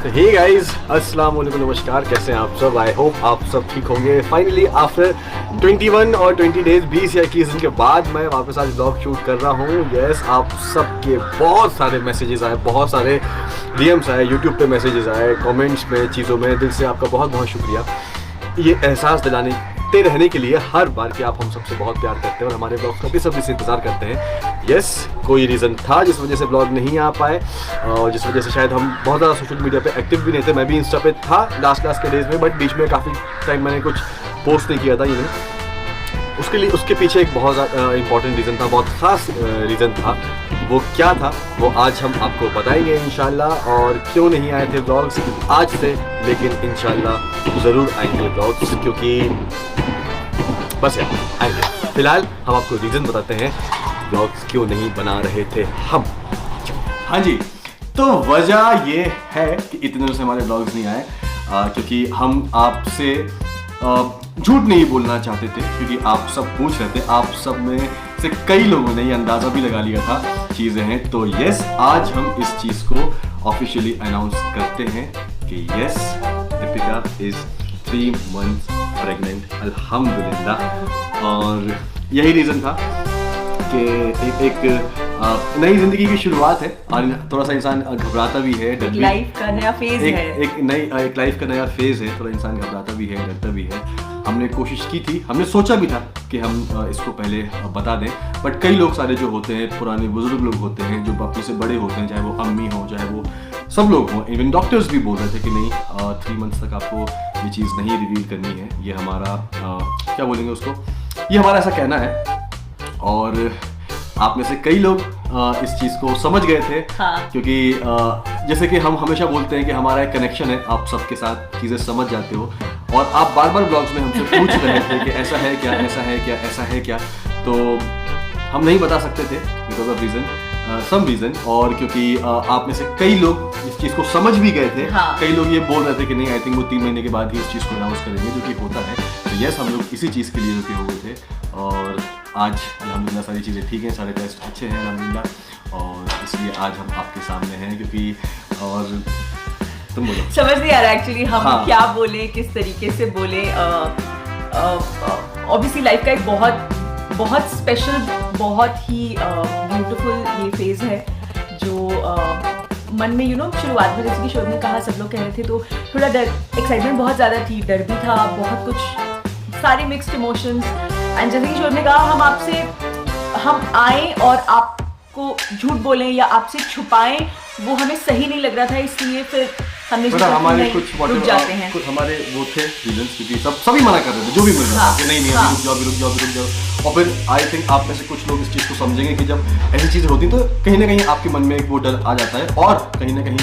Hey guys, अस्सलाम वालेकुम, नमस्कार। कैसे हैं आप सब? आई होप आप सब ठीक होंगे। फाइनली आफ्टर 21 और 20 डेज 20 या 21 दिन के बाद मैं वापस आज ब्लॉग शूट कर रहा हूँ। यस, आप सबके बहुत सारे मैसेजेस आए, बहुत सारे डीएम्स आए, यूट्यूब पे मैसेजेस आए, कमेंट्स में, चीज़ों में। दिल से आपका बहुत बहुत शुक्रिया ये एहसास दिलाते रहने के लिए हर बार कि आप हम सबसे बहुत प्यार करते हैं और हमारे ब्लॉग्स का बेसब्री से इंतजार करते हैं। यस, कोई रीज़न था जिस वजह से ब्लॉग नहीं आ पाए और जिस वजह से शायद हम बहुत ज़्यादा सोशल मीडिया पे एक्टिव भी नहीं थे। मैं भी इंस्टा पे था लास्ट के डेज में, बट बीच में काफ़ी टाइम मैंने कुछ पोस्ट नहीं किया था। उसके पीछे एक बहुत ज़्यादा इंपॉर्टेंट रीज़न था, बहुत ख़ास रीज़न था। वो क्या था वो आज हम आपको बताएंगे इंशाल्लाह। और क्यों नहीं आए थे ब्लॉग्स आज से, लेकिन इंशाल्लाह ज़रूर आएंगे ब्लॉग्स, क्योंकि बस यार आएंगे। फिलहाल हम आपको रीज़न बताते हैं ब्लॉग्स क्यों नहीं बना रहे थे हम। हाँ जी, तो वजह ये है कि इतने दिनों से हमारे ब्लॉग्स नहीं आए क्योंकि हम आपसे झूठ नहीं बोलना चाहते थे, क्योंकि आप सब पूछ रहे थे। आप सब में से कई लोगों ने ये अंदाज़ा भी लगा लिया था चीज़ें हैं। तो यस, आज हम इस चीज़ को ऑफिशियली अनाउंस करते हैं कि yes, Deepika is 3 months pregnant, अल्हम्दुलिल्लाह। और यही रीज़न था कि एक नई ज़िंदगी की शुरुआत है और थोड़ा सा इंसान घबराता भी है, डर भी। लाइफ का नया फेज है, एक लाइफ का नया फेज़ है। थोड़ा इंसान घबराता भी है, डरता भी है। हमने कोशिश की थी, हमने सोचा भी था कि हम इसको पहले बता दें, बट कई लोग सारे जो होते हैं, पुराने बुजुर्ग लोग होते हैं, जो अपने से बड़े होते हैं, चाहे वो अम्मी हो, चाहे वो सब लोग हों, इवन डॉक्टर्स भी बोल रहे थे कि नहीं, 3 months तक आपको ये चीज़ नहीं रिवील करनी है। ये हमारा क्या बोलेंगे उसको, ये हमारा ऐसा कहना है। और आप में से कई लोग इस चीज़ को समझ गए थे। हाँ। क्योंकि जैसे कि हम हमेशा बोलते हैं कि हमारा एक कनेक्शन है, आप सबके साथ चीज़ें समझ जाते हो और आप बार बार ब्लॉग्स में हमसे पूछ रहे थे कि ऐसा है क्या, ऐसा है क्या, ऐसा है क्या। तो हम नहीं बता सकते थे because of reason, some reason. और क्योंकि आप में से कई लोग इस चीज़ को समझ भी गए थे। हाँ। कई लोग ये बोल रहे थे कि नहीं, आई थिंक वो 3 महीने के बाद ही इस चीज़ को अनाउंस करेंगे, जो कि होता है। तो यस, हम लोग इसी चीज़ के लिए रुके हुए थे और आज अल्हम्दुलिल्लाह सारी चीज़ें ठीक हैं, सारे टेस्ट अच्छे हैं अल्हम्दुलिल्लाह। और इसलिए आज हम आपके सामने हैं, क्योंकि और तुम बोलो। समझ नहीं आ रहा एक्चुअली हम हाँ। क्या बोले, किस तरीके से बोले। ऑब्वियसली लाइफ का एक बहुत स्पेशल, बहुत ही ब्यूटीफुल ये फेज है जो मन में शुरुआत में, जैसे कि शोर ने कहा, सब लोग कह रहे थे, तो थोड़ा डर, एक्साइटमेंट बहुत ज़्यादा थी, डर भी था, बहुत कुछ, सारे मिक्स्ड इमोशंस। एंड जैसे कि शोर ने कहा, हम आए और आपको झूठ बोलें या आपसे छुपाएं, वो हमें सही नहीं लग रहा था, इसलिए फिर हमने हमारे कुछ रुक जाते हैं। कुछ हमारे वो थे रीजंस, क्योंकि सभी मना कर रहे थे, जो भी मिल रहा था कि नहीं हाँ। अभी रुक जाओ। और फिर आई थिंक आप में से कुछ लोग इस चीज़ को समझेंगे कि जब ऐसी चीज़ें होती तो कहीं ना कहीं आपके मन में एक वो डर आ जाता है। और कहीं ना कहीं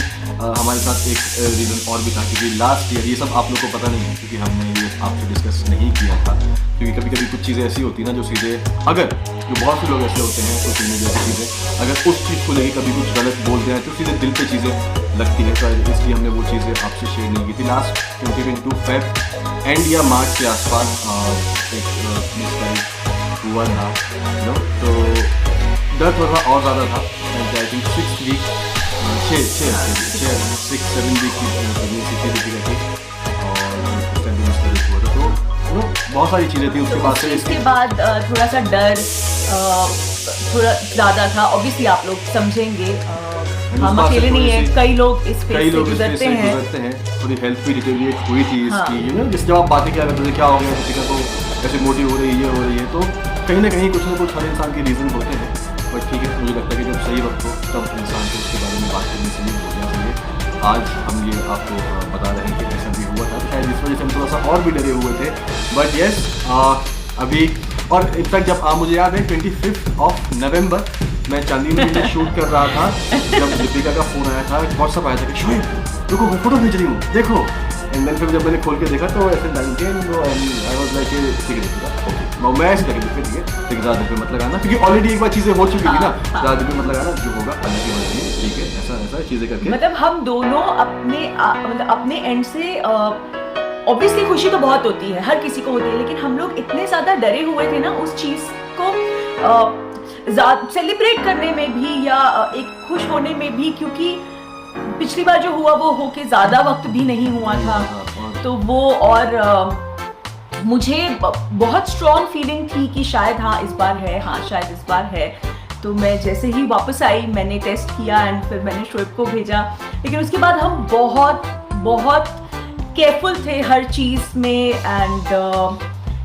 हमारे साथ एक रीज़न और भी था, क्योंकि लास्ट ईयर, ये सब आप लोग को पता नहीं है क्योंकि हमने ये आपसे डिस्कस नहीं किया था, क्योंकि कभी कभी कुछ चीज़ें ऐसी होती ना जो सीधे, अगर जो बहुत से लोग ऐसे होते हैं सोशल मीडिया की चीज़ें, अगर उस चीज़ को लेकर कभी कुछ गलत बोल दें तो सीधे दिल पे चीज़ें लगती हैं। तो इसलिए हमने वो चीज़ें आपसे शेयर नहीं की थी। लास्ट 2022 फेब एंड या मार्च के आसपास एक मिसकैरेज हुआ था, तो डर थोड़ा और ज़्यादा था। आई थिंक 6 वीक 6-7 वीक की प्रेगनेंसी थी दीपिका की, और उस टाइम मिसकैरेज हुआ था। तो बहुत सारी चीज़ें थी उसके बाद से। इसके बाद थोड़ा सा डर थोड़ा ज़्यादा था। ऑब्वियसली आप लोग समझेंगे, हम अकेले नहीं है, कई लोग इस फेज से गुजरते हैं। थोड़ी हेल्थ भी डिटेरिएट हुई थी इसकी, जिस जब आप बातें क्या करते थे, क्या हो गया दीपिका को, ऐसे मोटी हो रही है, ये हो रही है, तो कहीं ना कहीं कुछ ना कुछ हर इंसान के रीज़न होते हैं। बट ठीक है, मुझे लगता है कि जब सही वक्त हो तब इंसान को उसके बारे में बात करनी चाहिए, बोलना चाहिए। आज हम ये आपको बता रहे हैं कि ऐसा भी हुआ था, शायद इस वजह से हम थोड़ा सा और भी डरे हुए थे। बट यस, अभी, और इनफैक्ट जब मुझे याद है 25 नवंबर मैं चांदनी में शूट कर रहा था, जब दीपिका का फ़ोन आया था, व्हाट्सअप आया था कि शोएब रुको, मैं फोटो भेज रही हूँ, देखो। एंड देन फिर जब मैंने खोल के देखा तो ऐसे 19 आई वाज लाइक ठीक है दीपिका, मैं ऐसे लगे ठीक है, लेकिन ज़्यादा देर पे मत लगाना, क्योंकि ऑलरेडी एक बार चीज़ें हो चुकी थी ना, ज़्यादा देर पे मत लगाना, जो होगा अल्लाह की मर्ज़ी है, ठीक है, ऐसा चीज़ें करके। मतलब हम दोनों अपने एंड से ऑब्वियसली खुशी तो बहुत होती है, हर किसी को होती है, लेकिन हम लोग इतने ज़्यादा डरे हुए थे ना उस चीज़ को सेलिब्रेट करने में भी या एक खुश होने में भी, क्योंकि पिछली बार जो हुआ वो होके ज़्यादा वक्त भी नहीं हुआ था, तो वो और मुझे बहुत स्ट्रॉन्ग फीलिंग थी कि शायद हाँ इस बार है, हाँ शायद इस बार है। तो मैं जैसे ही वापस आई मैंने टेस्ट किया एंड फिर मैंने शोएब को भेजा, लेकिन उसके बाद हम बहुत बहुत केयरफुल थे हर चीज़ में एंड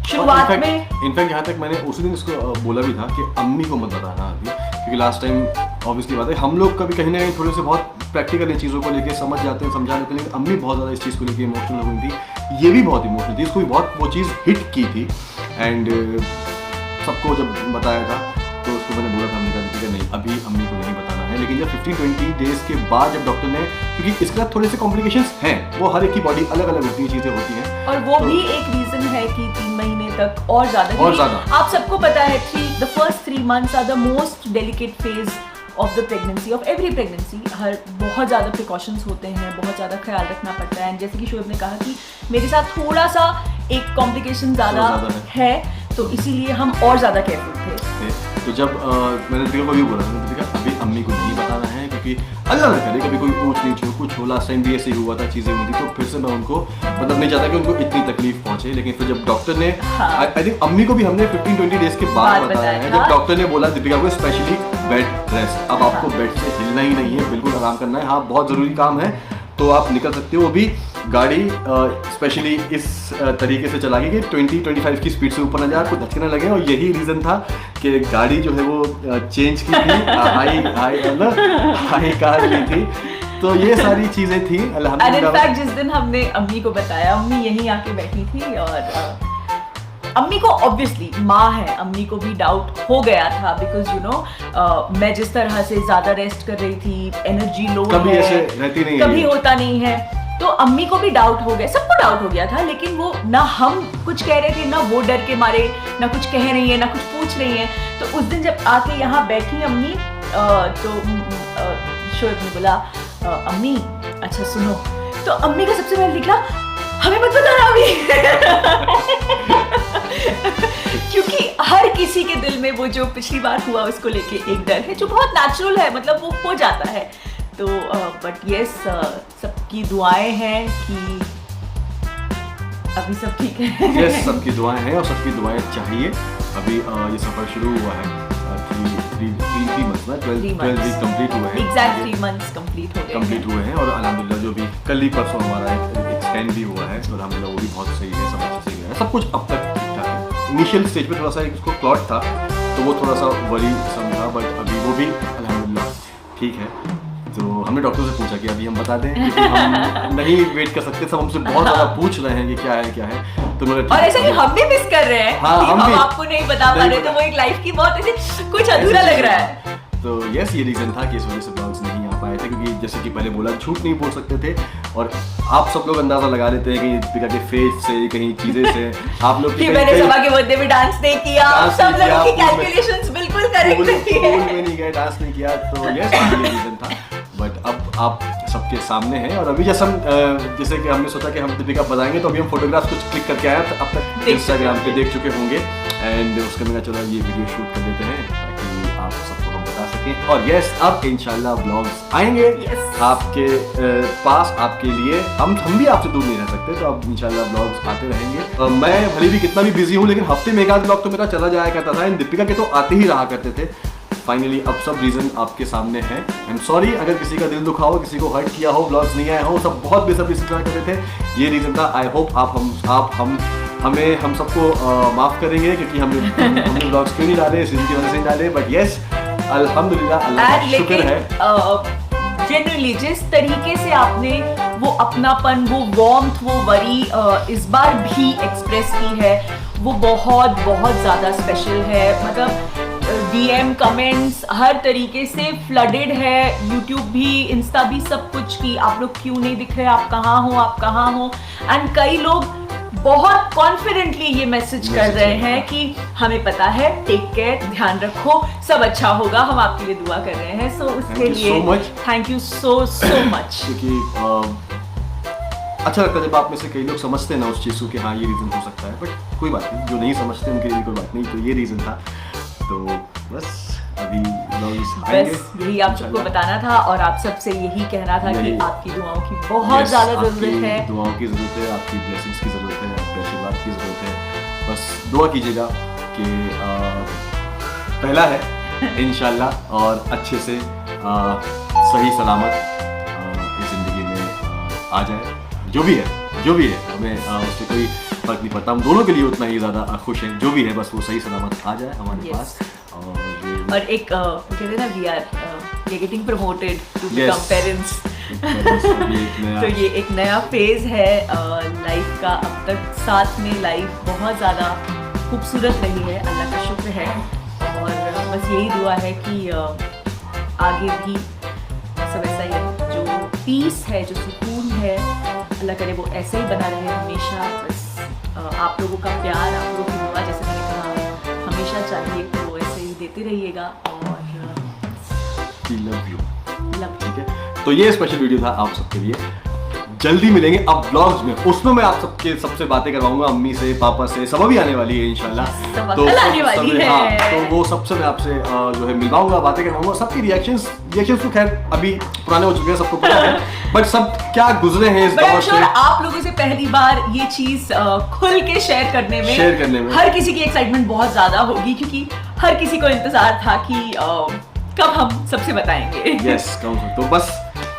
शुरुआत में इनफैक्ट यहाँ तक मैंने उसी दिन इसको बोला भी था कि अम्मी को मत बताना अभी, क्योंकि लास्ट टाइम ऑब्वियसली बात है हम लोग कभी कहीं ना कहीं थोड़े से बहुत प्रैक्टिकल इन चीज़ों को लेके समझ जाते हैं, समझा लेते हैं, लेकिन अम्मी बहुत ज़्यादा इस चीज़ को लेके इमोशनल हो गई थी, ये भी बहुत इमोशनल थी, इसको भी बहुत वो चीज़ हिट की थी। एंड सबको जब बताया था तो उसको मैंने बोला था, हमने कहा कि नहीं अभी अम्मी को नहीं बताना है, लेकिन जब 15-20 डेज के बाद जब डॉक्टर ने, क्योंकि इसके साथ थोड़े से कॉम्प्लिकेशंस हैं, वो हर एक की बॉडी अलग अलग होती है, चीज़ें होती हैं, और वो भी एक रीजन है कि 3 महीने तक और ज़्यादा आप सबको पता है the first 3 months are the most delicate phase of the pregnancy, of every pregnancy। हर बहुत ज़्यादा प्रिकॉशंस होते हैं, बहुत ज़्यादा ख्याल रखना पड़ता है। जैसे कि शोएब ने कहा कि मेरे साथ थोड़ा सा एक कॉम्प्लिकेशन ज़्यादा है, तो इसीलिए हम और ज़्यादा केयरफुल थे। तो जब मैंने दीपिका को भी बोला था, दीपिका अभी अम्मी को नहीं बताना है, क्योंकि अल्लाह ना करे कभी कोई ऊँच नीच हो, कुछ हो, लास्ट टाइम भी ऐसे ही हुआ था, चीज़ें हुई थी, तो फिर से मैं उनको मतलब नहीं चाहता कि उनको इतनी तकलीफ पहुंचे। लेकिन फिर जब डॉक्टर ने आई थिंक अम्मी को भी हमने 15-20 डेज के बाद बताया है, जब डॉक्टर ने बोला दीपिका को स्पेशली बेड रेस्ट, अब आपको बेड से हिलना ही नहीं है, बिल्कुल आराम करना है, हाँ बहुत ज़रूरी काम है तो आप निकल सकते हो। वो भी गाड़ी स्पेशली इस तरीके से चला कि 20-25 की स्पीड से ऊपर ना जाए, आपको धक्के ना लगे, और यही रीज़न था कि गाड़ी जो है वो चेंज की थी, हाई कार ली थी, तो ये सारी चीज़ें थी अल्हम्दुलिल्लाह। इनफैक्ट जिस दिन हमने अम्मी को बताया, अम्मी यहीं आके बैठी थी और अम्मी को ऑब्वियसली माँ है, अम्मी को भी डाउट हो गया था, बिकॉज यू नो मैं जिस तरह से ज़्यादा रेस्ट कर रही थी, एनर्जी लो कभी है, ऐसे रहती नहीं, कभी होता नहीं है, तो अम्मी को भी डाउट हो गया, सबको डाउट हो गया था। लेकिन वो ना हम कुछ कह रहे थे, ना वो डर के मारे ना कुछ कह रही है, ना कुछ पूछ रही है। तो उस दिन जब आके यहाँ बैठी अम्मी, तो शोएब ने बोला अम्मी अच्छा सुनो, तो अम्मी का सबसे पहले निकला हमें मत बताना अभी क्योंकि हर किसी के दिल में वो जो पिछली बार हुआ उसको लेके एक डर है, जो बहुत नेचुरल है, मतलब वो हो जाता है। तो बट यस सबकी दुआएं हैं कि अभी सब ठीक है। यस सबकी दुआएं हैं और सबकी दुआएं चाहिए। अभी ये सफर शुरू हुआ है, 3 मंथ्स ना 12 वीक कंप्लीट हुए हैं, एग्जैक्ट 3 मंथ्स कंप्लीट हुए हैं, और अल्हम्दुलिल्लाह जो भी कल ही परसों हमारा एक स्कैन भी हुआ है, तो अल्हम्दुलिल्लाह वो भी बहुत सही है, सब अच्छे से गया है, सब कुछ अब तक ठीक ठाक है। इनिशियल स्टेज पे थोड़ा सा उसको क्लॉट था, तो वो थोड़ा सा वरी समझा, बट अभी वो भी अल्हम्दुलिल्लाह ठीक है। तो हमने डॉक्टर से पूछा कि अभी हम बता दें, क्योंकि हम नहीं वेट कर सकते, सब हमसे बहुत ज़्यादा पूछ रहे हैं कि क्या है, तो और ऐसा कि हम भी मिस कर रहे हैं, हाँ, हम आपको नहीं बता पा रहे, तो वो एक लाइफ की बहुत ऐसे कुछ अधूरा लग रहा है। तो यस ये रीज़न था कि इस वजह से ब्लॉग्स नहीं आ पाए थे, क्योंकि जैसे कि पहले बोला झूठ नहीं बोल सकते थे, और आप सब लोग अंदाजा लगा लेते हैं कि दीपिका के फेस से, कहीं चीज़ें से, आप लोग कि मैंने सभा के बर्थडे में डांस नहीं किया, सब लोगों की कैलकुलेशंस बिल्कुल करेक्ट नहीं है, में नहीं गए, डांस नहीं किया, तो यस ये रीज़न था। बट अब आप सबके सामने हैं, और अभी जैसे कि हमने सोचा कि हम दीपिका बताएंगे, तो अभी हम फोटोग्राफ्स कुछ क्लिक करके आए, तो अब तक इंस्टाग्राम पे देख चुके होंगे, एंड उसके मैंने चला ये वीडियो शूट कर देते हैं ताकि आप सबको हम बता सकें। और यस अब इंशाल्लाह ब्लॉग्स आएंगे आपके पास, आपके लिए, हम भी आपसे दूर नहीं रह सकते, तो अब इंशाल्लाह ब्लॉग्स आते रहेंगे। मैं भले भी कितना भी बिजी हूँ, लेकिन हफ्ते में एक आध ब्लॉग तो मेरा चला जाया करता था, दीपिका के तो आते ही रहा करते थे। फाइनली अब सब रीज़न आपके सामने है। आई एम सॉरी अगर किसी का दिल दुखा हो, किसी को हर्ट किया हो, ब्लॉग्स नहीं आए हो, सब बहुत बेसब्री से इंतजार करते थे, ये रीज़न था। आई होप हम सबको माफ़ करेंगे, क्योंकि हमने ब्लॉग्स क्यों नहीं डाले, इस की वजह से नहीं डाले, बट यस अल्हम्दुलिल्लाह अल्लाह का शुक्र है। जनरली जिस तरीके से आपने वो अपनापन, वो वार्मथ, वो वरी इस बार भी एक्सप्रेस की है, वो बहुत बहुत ज़्यादा स्पेशल है। मतलब DM कमेंट्स हर तरीके से फ्लडेड है, YouTube भी, इंस्टा भी, सब कुछ की आप लोग क्यों नहीं दिख रहे, आप कहाँ हो, एंड कई लोग बहुत कॉन्फिडेंटली ये मैसेज कर रहे हैं कि हमें पता है, टेक केयर, ध्यान रखो, सब अच्छा होगा, हम आपके लिए दुआ कर रहे हैं। सो उसके लिए थैंक यू सो मच। क्योंकि अच्छा लगता है जब आप में से कई लोग समझते हैं ना उस चीज़ को कि हाँ ये रीज़न हो सकता है, बट कोई बात नहीं, जो नहीं समझते उनके लिए कोई बात नहीं, तो ये रीज़न था। तो बस अभी ब्लॉग्स आएंगे। बस यही आप सबको बताना था और आप सबसे यही कहना था कि यही। आपकी दुआओं की बहुत ज़्यादा ज़रूरत है। दुआओं की ज़रूरत है, आपकी ब्लेसिंग्स की ज़रूरत है, आपके आशीर्वाद की ज़रूरत है। बस दुआ कीजिएगा कि पहला है इंशाल्लाह और अच्छे से सही सलामत इस ज़िंदगी में आ जाए। जो भी है हमें उससे कोई फर्क नहीं पड़ता, हम दोनों के लिए उतना ही ज़्यादा खुश हैं। जो भी है बस वो सही सलामत आ जाए हमारे पास। और एक कहते हैं ना we are getting promoted to become parents. तो ये एक नया फेज है लाइफ का। अब तक साथ में लाइफ बहुत ज़्यादा खूबसूरत रही है, अल्लाह का शुक्र है। और बस यही दुआ है कि आगे भी सब ऐसा ही है, जो पीस है, जो सुकून है, अल्लाह करे वो ऐसे ही बना रहे हमेशा। बस आप लोगों का प्यार, आप लोगों की दुआ, जैसे मैंने कहा, हमेशा चाहिए, तो ऐसे ही देते रहिएगा। और लव यू। ठीक है, तो ये स्पेशल वीडियो था आप सबके लिए। जल्दी मिलेंगे अब ब्लॉग्स में, उसमें मैं आप सबसे बातें करवाऊंगा, अम्मी से, पापा से, सब भी आने वाली है इंशाल्लाह। तो वो सबसे मैं आपसे जो है मिलवाऊंगा, बातें करवाऊंगा। सबकी रिएक्शंस तो खैर अभी पुराने हो चुके हैं, सबको पता है, बट सब क्या गुजरे हैं इस दौर से। आप लोगों से पहली बार ये चीज खुल के शेयर करने में हर किसी की एक्साइटमेंट बहुत ज्यादा होगी, क्योंकि हर किसी को इंतजार था कि कब हम सबसे बताएंगे। यस, तो बस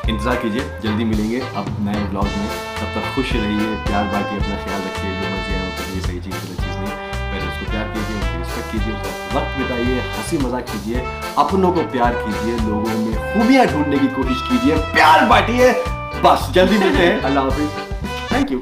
इंतजार कीजिए, जल्दी मिलेंगे अब नए ब्लॉग में। तब तक खुश रहिए, प्यार बांटिए, अपना ख्याल रखिए। जो मर्जी है वो करिए, सही चीज़ गलत चीज़ नहीं, पहले उसको प्यार कीजिए, उसकी रिस्पेक्ट कीजिए, उसका वक्त बिताइए, हंसी मजाक कीजिए, अपनों को प्यार कीजिए, लोगों में खूबियाँ ढूंढने की कोशिश कीजिए, प्यार बांटिए। बस जल्दी मिलते हैं, अल्लाह हाफिज़, थैंक यू।